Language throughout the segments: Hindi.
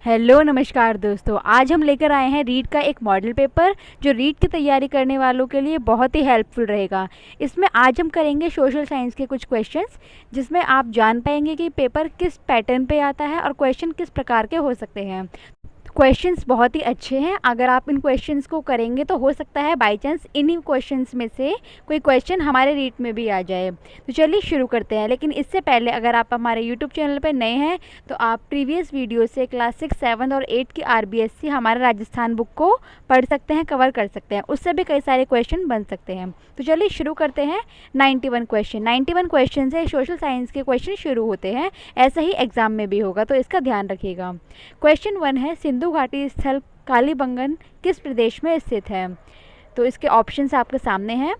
हेलो नमस्कार दोस्तों, आज हम लेकर आए हैं रीट का एक मॉडल पेपर जो रीट की तैयारी करने वालों के लिए बहुत ही हेल्पफुल रहेगा। इसमें आज हम करेंगे सोशल साइंस के कुछ क्वेश्चंस, जिसमें आप जान पाएंगे कि पेपर किस पैटर्न पे आता है और क्वेश्चन किस प्रकार के हो सकते हैं। क्वेश्चंस बहुत ही अच्छे हैं। अगर आप इन क्वेश्चंस को करेंगे तो हो सकता है बाय चांस इन्हीं क्वेश्चंस में से कोई क्वेश्चन हमारे रीट में भी आ जाए। तो चलिए शुरू करते हैं। लेकिन इससे पहले अगर आप हमारे यूट्यूब चैनल पर नए हैं तो आप प्रीवियस वीडियो से क्लास 6, 7 और 8 की आरबीएससी हमारा राजस्थान बुक को पढ़ सकते हैं, कवर कर सकते हैं। उससे भी कई सारे क्वेश्चन बन सकते हैं। तो चलिए शुरू करते हैं। 91 क्वेश्चन से सोशल साइंस के क्वेश्चन शुरू होते हैं। ऐसा ही एग्जाम में भी होगा, तो इसका ध्यान रखिएगा। क्वेश्चन 1 है, सिंधु घाटी स्थल कालीबंगन किस प्रदेश में स्थित है? तो इसके ऑप्शंस आपके सामने हैं।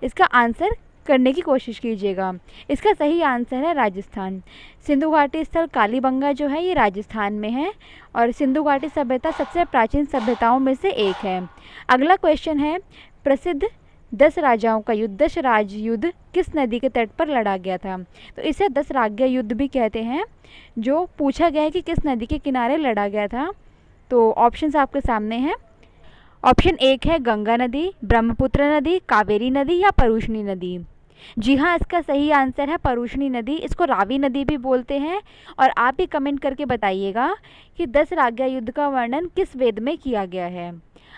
इसका आंसर करने की कोशिश कीजिएगा। इसका सही आंसर है राजस्थान। सिंधु घाटी स्थल कालीबंगा जो है ये राजस्थान में है और सिंधु घाटी सभ्यता सबसे प्राचीन सभ्यताओं में से एक है। अगला क्वेश्चन है, प्रसिद्ध 10 राजाओं का युद्ध, दशराज युद्ध किस नदी के तट पर लड़ा गया था? तो इसे 10 राजा युद्ध भी कहते हैं। जो पूछा गया है कि किस नदी के किनारे लड़ा गया था। तो ऑप्शंस आपके सामने हैं। ऑप्शन 1 है गंगा नदी, ब्रह्मपुत्र नदी, कावेरी नदी या परूषणी नदी। जी हाँ, इसका सही आंसर है परूषणी नदी। इसको रावी नदी भी बोलते हैं। और आप भी कमेंट करके बताइएगा कि 10 राजा युद्ध का वर्णन किस वेद में किया गया है।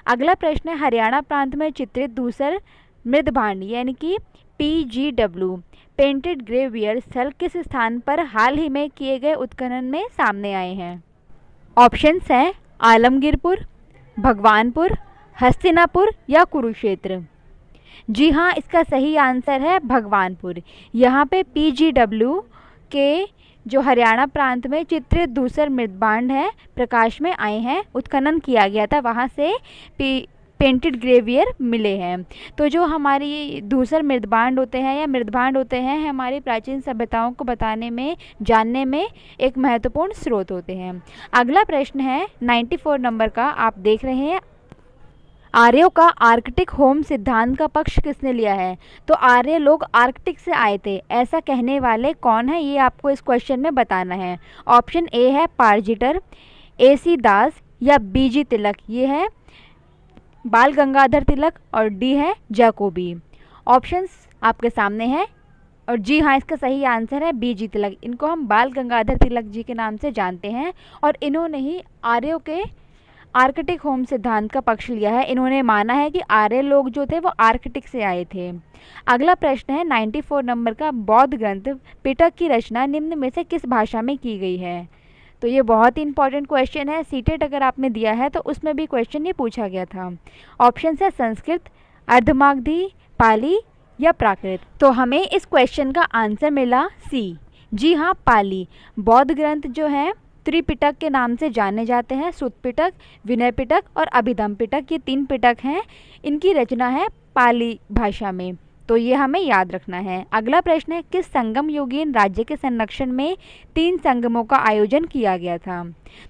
अगला प्रश्न है, हरियाणा प्रांत में चित्रित दूसर मृदभांड यानी कि PGW पेंटेड ग्रेवियर स्थल किस स्थान पर हाल ही में किए गए उत्खनन में सामने आए हैं? ऑप्शंस हैं आलमगीरपुर, भगवानपुर, हस्तिनापुर या कुरुक्षेत्र। जी हाँ, इसका सही आंसर है भगवानपुर। यहाँ पे PGW के जो हरियाणा प्रांत में चित्रित दूसर मृदभांड है प्रकाश में आए हैं, उत्खनन किया गया था, वहाँ से पेंटेड ग्रेवियर मिले हैं। तो जो हमारी दूसर मृदभांड होते हैं या मृदभांड होते हैं हमारी प्राचीन सभ्यताओं को बताने में, जानने में एक महत्वपूर्ण स्रोत होते हैं। अगला प्रश्न है 94 नंबर का, आप देख रहे हैं। आर्यों का आर्कटिक होम सिद्धांत का पक्ष किसने लिया है? तो आर्य लोग आर्कटिक से आए थे, ऐसा कहने वाले कौन है, ये आपको इस क्वेश्चन में बताना है। ऑप्शन ए है पारजिटर, AC दास या BG तिलक, ये है बाल गंगाधर तिलक और डी है जैकोबी। ऑप्शंस आपके सामने हैं। और जी हाँ, इसका सही आंसर है BG तिलक। इनको हम बाल गंगाधर तिलक जी के नाम से जानते हैं और इन्होंने ही आर्यों के आर्कटिक होम सिद्धांत का पक्ष लिया है। इन्होंने माना है कि आर्य लोग जो थे वो आर्कटिक से आए थे। अगला प्रश्न है 94 नंबर का, बौद्ध ग्रंथ पिटक की रचना निम्न में से किस भाषा में की गई है? तो ये बहुत ही इंपॉर्टेंट क्वेश्चन है। सीटेट अगर आपने दिया है तो उसमें भी क्वेश्चन ये पूछा गया था। ऑप्शन है संस्कृत, अर्धमागधी, पाली या प्राकृत। तो हमें इस क्वेश्चन का आंसर मिला सी। जी हाँ, पाली। बौद्ध ग्रंथ जो है त्रिपिटक के नाम से जाने जाते हैं। सुत्त पिटक, विनय पिटक और अभिधम पिटक, ये 3 पिटक हैं। इनकी रचना है पाली भाषा में, तो ये हमें याद रखना है। अगला प्रश्न है, किस संगम युगीन राज्य के संरक्षण में 3 संगमों का आयोजन किया गया था?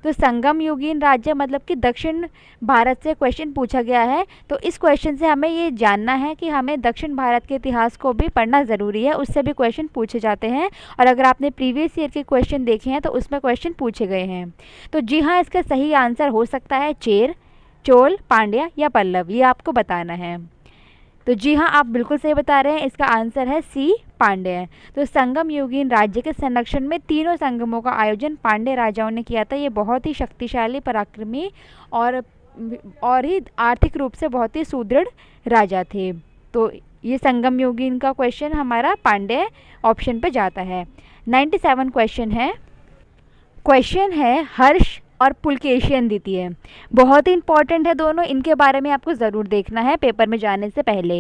तो संगम युगीन राज्य मतलब कि दक्षिण भारत से क्वेश्चन पूछा गया है। तो इस क्वेश्चन से हमें ये जानना है कि हमें दक्षिण भारत के इतिहास को भी पढ़ना ज़रूरी है, उससे भी क्वेश्चन पूछे जाते हैं। और अगर आपने प्रीवियस ईयर के क्वेश्चन देखे हैं तो उसमें क्वेश्चन पूछे गए हैं। तो जी हाँ, इसका सही आंसर हो सकता है चेर, चोल, पांड्या या पल्लव, ये आपको बताना है। तो जी हाँ, आप बिल्कुल सही बता रहे हैं। इसका आंसर है सी, पांड्य। तो संगम युगीन राज्य के संरक्षण में तीनों संगमों का आयोजन पांड्य राजाओं ने किया था। ये बहुत ही शक्तिशाली, पराक्रमी और ही आर्थिक रूप से बहुत ही सुदृढ़ राजा थे। तो ये संगम युगीन का क्वेश्चन हमारा पांड्य ऑप्शन पे जाता है। 97 क्वेश्चन है हर्ष और पुलकेशियन द्वितीय, बहुत ही इंपॉर्टेंट है दोनों। इनके बारे में आपको ज़रूर देखना है पेपर में जाने से पहले।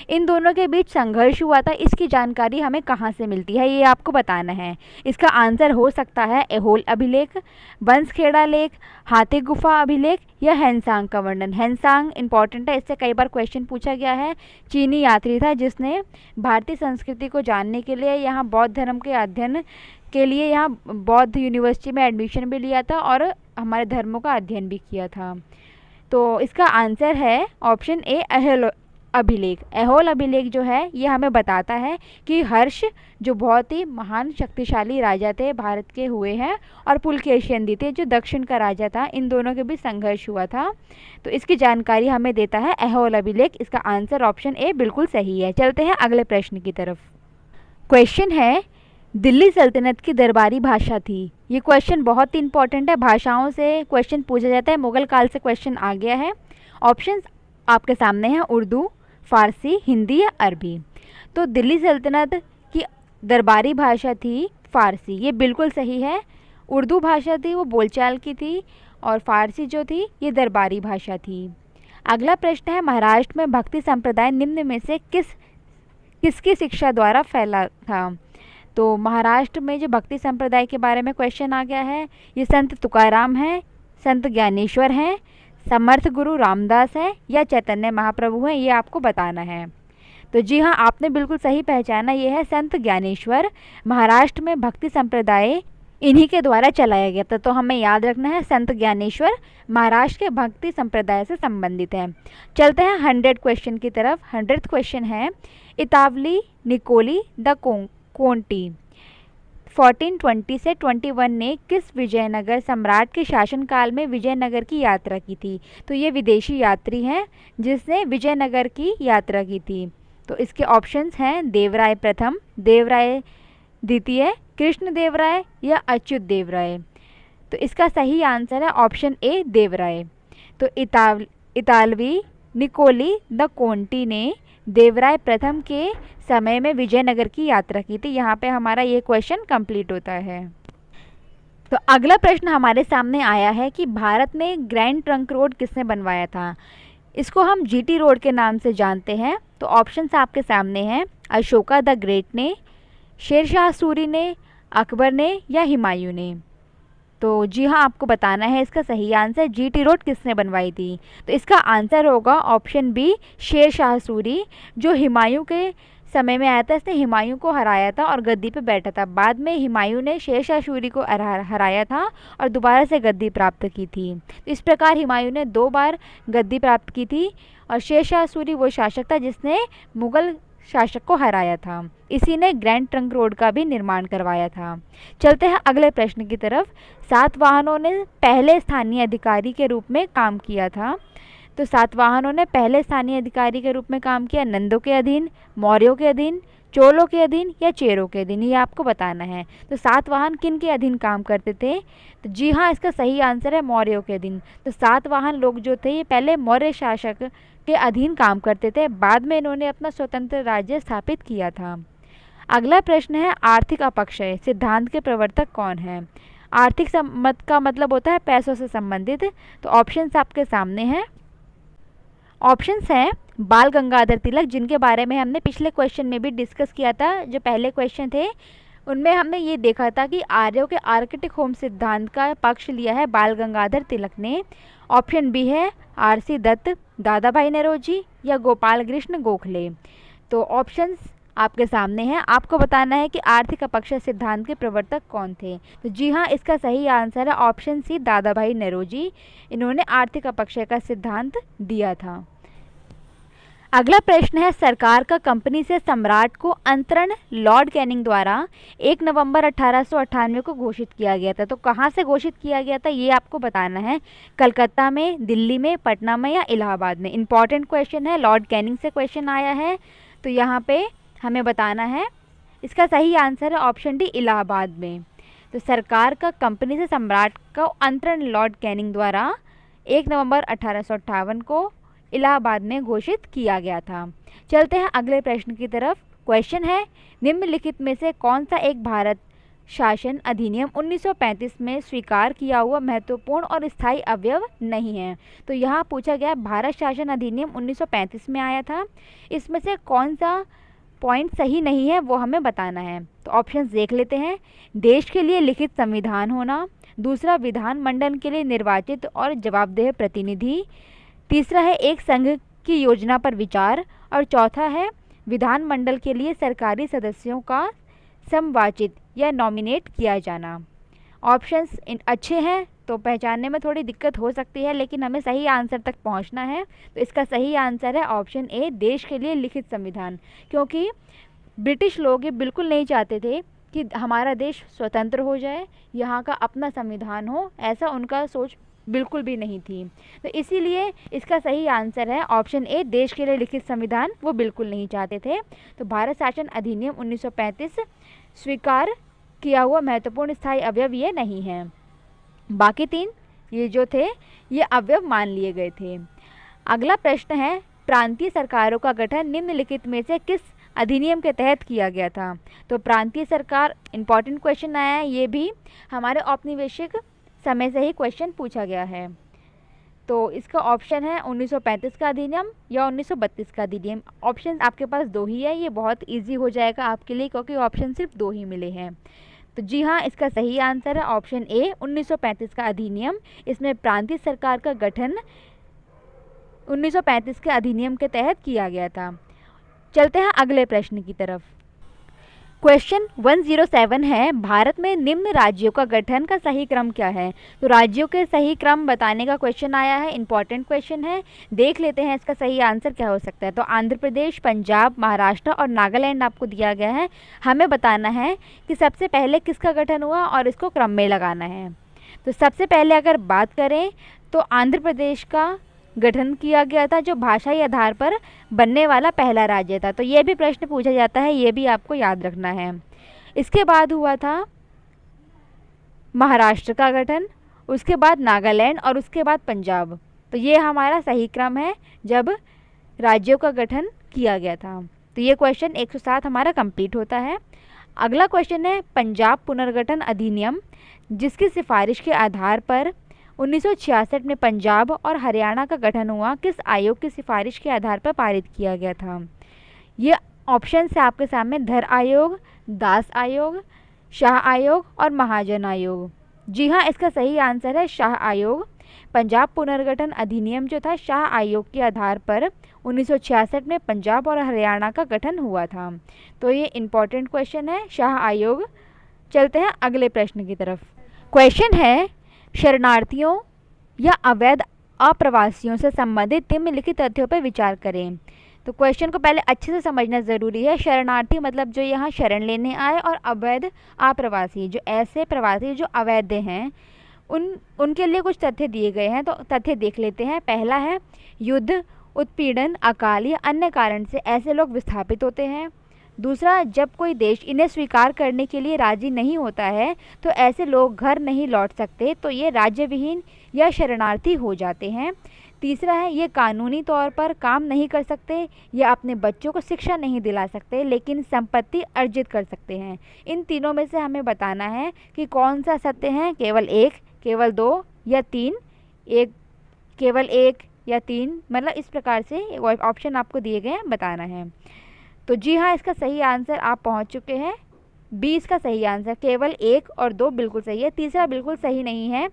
इन दोनों के बीच संघर्ष हुआ था, इसकी जानकारी हमें कहाँ से मिलती है ये आपको बताना है। इसका आंसर हो सकता है ऐहोल अभिलेख, बंसखेड़ा लेख, हाथी गुफा अभिलेख या हैंसांग का वर्णन। हैंसांग इंपॉर्टेंट है, इससे कई बार क्वेश्चन पूछा गया है। चीनी यात्री था जिसने भारतीय संस्कृति को जानने के लिए यहाँ बौद्ध धर्म के अध्ययन के लिए यहाँ बौद्ध यूनिवर्सिटी में एडमिशन भी लिया था और हमारे धर्मों का अध्ययन भी किया था। तो इसका आंसर है ऑप्शन ए अभिलेख। ऐहोल अभिलेख जो है ये हमें बताता है कि हर्ष जो बहुत ही महान शक्तिशाली राजा थे भारत के हुए हैं, और पुलकेशिन थे जो दक्षिण का राजा था, इन दोनों के बीच संघर्ष हुआ था। तो इसकी जानकारी हमें देता है ऐहोल अभिलेख। इसका आंसर ऑप्शन ए बिल्कुल सही है। चलते हैं अगले प्रश्न की तरफ। क्वेश्चन है, दिल्ली सल्तनत की दरबारी भाषा थी। ये क्वेश्चन बहुत ही इंपॉर्टेंट है, भाषाओं से क्वेश्चन पूछा जाता है, मुगल काल से क्वेश्चन आ गया है। ऑप्शंस आपके सामने हैं, उर्दू, फारसी, हिंदी या अरबी। तो दिल्ली सल्तनत की दरबारी भाषा थी फारसी, ये बिल्कुल सही है। उर्दू भाषा थी वो बोलचाल की थी, और फारसी जो थी ये दरबारी भाषा थी। अगला प्रश्न है, महाराष्ट्र में भक्ति संप्रदाय निम्न में से किसकी शिक्षा द्वारा फैला था। तो महाराष्ट्र में जो भक्ति संप्रदाय के बारे में क्वेश्चन आ गया है, ये संत तुकाराम हैं, संत ज्ञानेश्वर हैं, समर्थ गुरु रामदास है या चैतन्य महाप्रभु हैं, ये आपको बताना है। तो जी हाँ, आपने बिल्कुल सही पहचाना, ये है संत ज्ञानेश्वर। महाराष्ट्र में भक्ति संप्रदाय इन्हीं के द्वारा चलाया गया था। तो हमें याद रखना है, संत ज्ञानेश्वर महाराष्ट्र के भक्ति संप्रदाय से संबंधित है। चलते हैं 100 क्वेश्चन की तरफ। 100th क्वेश्चन है, इतावली निकोली द कोंटी 1420 से 21 ने किस विजयनगर सम्राट के शासनकाल में विजयनगर की यात्रा की थी। तो ये विदेशी यात्री हैं जिसने विजयनगर की यात्रा की थी। तो इसके ऑप्शंस हैं, देवराय प्रथम, देवराय द्वितीय, कृष्णदेवराय या अच्युत देवराय। तो इसका सही आंसर है ऑप्शन ए, देवराय। तो इतालवी निकोली द कोंटी ने देवराय प्रथम के समय में विजयनगर की यात्रा की थी। यहाँ पे हमारा ये क्वेश्चन कंप्लीट होता है। तो अगला प्रश्न हमारे सामने आया है कि भारत में ग्रैंड ट्रंक रोड किसने बनवाया था। इसको हम जीटी रोड के नाम से जानते हैं। तो ऑप्शंस आपके सामने हैं, अशोका द ग्रेट ने, शेरशाह सूरी ने, अकबर ने या हुमायूं ने। तो जी हाँ, आपको बताना है इसका सही आंसर, जीटी रोड किसने बनवाई थी। तो इसका आंसर होगा ऑप्शन बी, शेरशाह सूरी, जो हुमायूं के समय में आया था। इसने हुमायूं को हराया था और गद्दी पे बैठा था। बाद में हुमायूं ने शेरशाह सूरी को हराया था और दोबारा से गद्दी प्राप्त की थी। तो इस प्रकार हुमायूं ने 2 बार गद्दी प्राप्त की थी, और शेरशाह सूरी वो शासक था जिसने मुगल शासक को हराया था। इसी ने ग्रैंड ट्रंक रोड का भी निर्माण करवाया था। चलते हैं अगले प्रश्न की तरफ। सातवाहनों ने पहले स्थानीय अधिकारी के रूप में काम किया था। तो सातवाहनों ने पहले स्थानीय अधिकारी के रूप में काम किया नंदों के अधीन, मौर्यों के अधीन, चोलों के अधीन या चेरों के अधीन, ये आपको बताना है। तो सातवाहन किन के अधीन काम करते थे। तो जी हाँ, इसका सही आंसर है मौर्यों के अधीन। तो सातवाहन लोग जो थे ये पहले मौर्य शासक के अधीन काम करते थे, बाद में इन्होंने अपना स्वतंत्र राज्य स्थापित किया था। अगला प्रश्न है, आर्थिक अपक्षय सिद्धांत के प्रवर्तक कौन है। आर्थिक मत का मतलब होता है पैसों से संबंधित। तो ऑप्शंस आपके सामने हैं। ऑप्शंस हैं, बाल गंगाधर तिलक, जिनके बारे में हमने पिछले क्वेश्चन में भी डिस्कस किया था। जो पहले क्वेश्चन थे उनमें हमने ये देखा था कि आर्यों के आर्किटिक होम सिद्धांत का पक्ष लिया है बाल गंगाधर तिलक ने। ऑप्शन बी है आरसी दत्त, दादा भाई नौरोजी या गोपाल कृष्ण गोखले। तो ऑप्शंस आपके सामने हैं, आपको बताना है कि आर्थिक अपक्षय सिद्धांत के प्रवर्तक कौन थे। तो जी हाँ, इसका सही आंसर है ऑप्शन सी, दादा भाई नौरोजी। इन्होंने आर्थिक अपक्षय का सिद्धांत दिया था। अगला प्रश्न है, सरकार का कंपनी से सम्राट को अंतरण लॉर्ड कैनिंग द्वारा 1 नवंबर 1898 को घोषित किया गया था। तो कहाँ से घोषित किया गया था ये आपको बताना है, कलकत्ता में, दिल्ली में, पटना में या इलाहाबाद में। इंपॉर्टेंट क्वेश्चन है, लॉर्ड कैनिंग से क्वेश्चन आया है, तो यहाँ पे हमें बताना है। इसका सही आंसर है ऑप्शन डी, इलाहाबाद में। तो सरकार का कंपनी से सम्राट को अंतरण लॉर्ड कैनिंग द्वारा 1 नवंबर 1858 को इलाहाबाद में घोषित किया गया था। चलते हैं अगले प्रश्न की तरफ। क्वेश्चन है, निम्नलिखित में से कौन सा एक भारत शासन अधिनियम 1935 में स्वीकार किया हुआ महत्वपूर्ण और स्थायी अवयव नहीं है। तो यहाँ पूछा गया भारत शासन अधिनियम 1935 में आया था, इसमें से कौन सा पॉइंट सही नहीं है वो हमें बताना है। तो ऑप्शंस देख लेते हैं। देश के लिए लिखित संविधान होना, दूसरा विधानमंडल के लिए निर्वाचित और जवाबदेह प्रतिनिधि, तीसरा है एक संघ की योजना पर विचार, और चौथा है विधानमंडल के लिए सरकारी सदस्यों का समवाचित या नॉमिनेट किया जाना। ऑप्शंस अच्छे हैं तो पहचानने में थोड़ी दिक्कत हो सकती है, लेकिन हमें सही आंसर तक पहुंचना है। तो इसका सही आंसर है ऑप्शन ए, देश के लिए लिखित संविधान। क्योंकि ब्रिटिश लोग ये बिल्कुल नहीं चाहते थे कि हमारा देश स्वतंत्र हो जाए, यहाँ का अपना संविधान हो, ऐसा उनका सोच बिल्कुल भी नहीं थी। तो इसीलिए इसका सही आंसर है ऑप्शन ए, देश के लिए लिखित संविधान वो बिल्कुल नहीं चाहते थे। तो भारत शासन अधिनियम 1935 स्वीकार किया हुआ महत्वपूर्ण स्थायी अवयव ये नहीं है। बाकी 3 ये जो थे ये अवयव मान लिए गए थे। अगला प्रश्न है, प्रांतीय सरकारों का गठन निम्नलिखित में से किस अधिनियम के तहत किया गया था? तो प्रांतीय सरकार इम्पॉर्टेंट क्वेश्चन आया है, ये भी हमारे औपनिवेशिक समय से ही क्वेश्चन पूछा गया है। तो इसका ऑप्शन है 1935 का अधिनियम या 1932 का अधिनियम। ऑप्शन आपके पास 2 ही है, ये बहुत इजी हो जाएगा आपके लिए क्योंकि ऑप्शन सिर्फ 2 ही मिले हैं। तो जी हाँ, इसका सही आंसर है ऑप्शन ए, 1935 का अधिनियम। इसमें प्रांतीय सरकार का गठन 1935 के अधिनियम के तहत किया गया था। चलते हैं अगले प्रश्न की तरफ। क्वेश्चन 107 है, भारत में निम्न राज्यों का गठन का सही क्रम क्या है? तो राज्यों के सही क्रम बताने का क्वेश्चन आया है, इंपॉर्टेंट क्वेश्चन है। देख लेते हैं इसका सही आंसर क्या हो सकता है। तो आंध्र प्रदेश, पंजाब, महाराष्ट्र और नागालैंड आपको दिया गया है। हमें बताना है कि सबसे पहले किसका गठन हुआ और इसको क्रम में लगाना है। तो सबसे पहले अगर बात करें तो आंध्र प्रदेश का गठन किया गया था, जो भाषाई आधार पर बनने वाला पहला राज्य था। तो ये भी प्रश्न पूछा जाता है, ये भी आपको याद रखना है। इसके बाद हुआ था महाराष्ट्र का गठन, उसके बाद नागालैंड और उसके बाद पंजाब। तो ये हमारा सही क्रम है जब राज्यों का गठन किया गया था। तो ये क्वेश्चन 107 हमारा कंप्लीट होता है। अगला क्वेश्चन है, पंजाब पुनर्गठन अधिनियम, जिसकी सिफारिश के आधार पर 1966 में पंजाब और हरियाणा का गठन हुआ, किस आयोग की सिफारिश के आधार पर पारित किया गया था? ये ऑप्शन है आपके सामने, धर आयोग, दास आयोग, शाह आयोग और महाजन आयोग। जी हाँ, इसका सही आंसर है शाह आयोग। पंजाब पुनर्गठन अधिनियम जो था शाह आयोग के आधार पर 1966 में पंजाब और हरियाणा का गठन हुआ था। तो ये इम्पॉर्टेंट क्वेश्चन है, शाह आयोग। चलते हैं अगले प्रश्न की तरफ। क्वेश्चन है, शरणार्थियों या अवैध अप्रवासियों से संबंधित निम्नलिखित तथ्यों पर विचार करें। तो क्वेश्चन को पहले अच्छे से समझना ज़रूरी है। शरणार्थी मतलब जो यहाँ शरण लेने आए, और अवैध अप्रवासी जो ऐसे प्रवासी जो अवैध हैं, उनके लिए कुछ तथ्य दिए गए हैं। तो तथ्य देख लेते हैं। पहला है, युद्ध, उत्पीड़न, अकाल या अन्य कारण से ऐसे लोग विस्थापित होते हैं। दूसरा, जब कोई देश इन्हें स्वीकार करने के लिए राजी नहीं होता है तो ऐसे लोग घर नहीं लौट सकते, तो ये राज्य विहीन या शरणार्थी हो जाते हैं। तीसरा है, ये कानूनी तौर पर काम नहीं कर सकते या अपने बच्चों को शिक्षा नहीं दिला सकते, लेकिन संपत्ति अर्जित कर सकते हैं। इन तीनों में से हमें बताना है कि कौन सा सत्य है, केवल 1, केवल 2 या 3। केवल 1 या 3, मतलब इस प्रकार से ऑप्शन आपको दिए गए हैं, बताना है। तो जी हाँ, इसका सही आंसर आप पहुंच चुके हैं। 20 का सही आंसर, केवल 1 और 2 बिल्कुल सही है। तीसरा बिल्कुल सही नहीं है,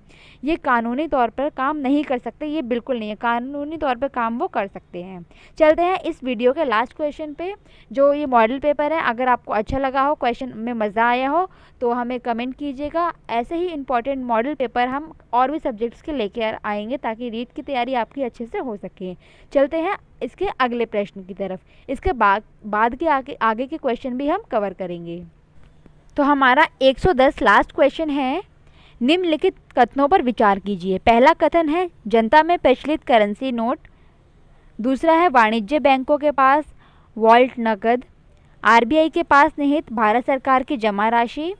ये कानूनी तौर पर काम नहीं कर सकते, ये बिल्कुल नहीं है। कानूनी तौर पर काम वो कर सकते हैं। चलते हैं इस वीडियो के लास्ट क्वेश्चन पे, जो ये मॉडल पेपर है। अगर आपको अच्छा लगा हो, क्वेश्चन में मज़ा आया हो, तो हमें कमेंट कीजिएगा। ऐसे ही इंपॉर्टेंट मॉडल पेपर हम और भी सब्जेक्ट्स के लेके आएंगे ताकि रीट की तैयारी आपकी अच्छे से हो सके। चलते हैं इसके अगले प्रश्न की तरफ। इसके बाद के आगे के क्वेश्चन भी हम कवर करेंगे। तो हमारा 110 लास्ट क्वेश्चन है, निम्नलिखित कथनों पर विचार कीजिए। पहला कथन है, जनता में प्रचलित करेंसी नोट। दूसरा है, वाणिज्य बैंकों के पास वॉल्ट नकद। आरबीआई के पास निहित भारत सरकार की जमा राशि।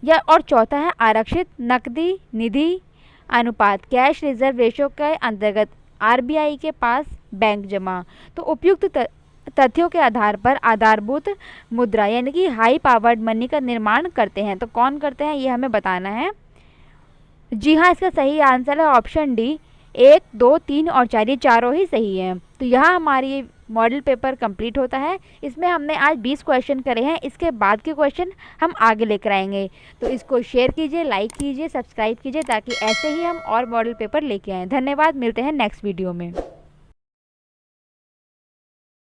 और चौथा है, आरक्षित नकदी निधि अनुपात, कैश रिजर्व रेशो के अंतर्गत आरबीआई के पास बैंक जमा। तो उपयुक्त तथ्यों के आधार पर आधारभूत मुद्रा यानी कि हाई पावर्ड मनी का निर्माण करते हैं। तो कौन करते हैं, ये हमें बताना है। जी हाँ, इसका सही आंसर है ऑप्शन डी, 1, 2, 3 और 4, ये चारों ही सही हैं। तो यहाँ हमारी मॉडल पेपर कंप्लीट होता है। इसमें हमने आज 20 क्वेश्चन करे हैं। इसके बाद के क्वेश्चन हम आगे लेकर आएंगे। तो इसको शेयर कीजिए, लाइक कीजिए, सब्सक्राइब कीजिए, ताकि ऐसे ही हम और मॉडल पेपर लेके आएँ। धन्यवाद, मिलते हैं नेक्स्ट वीडियो में।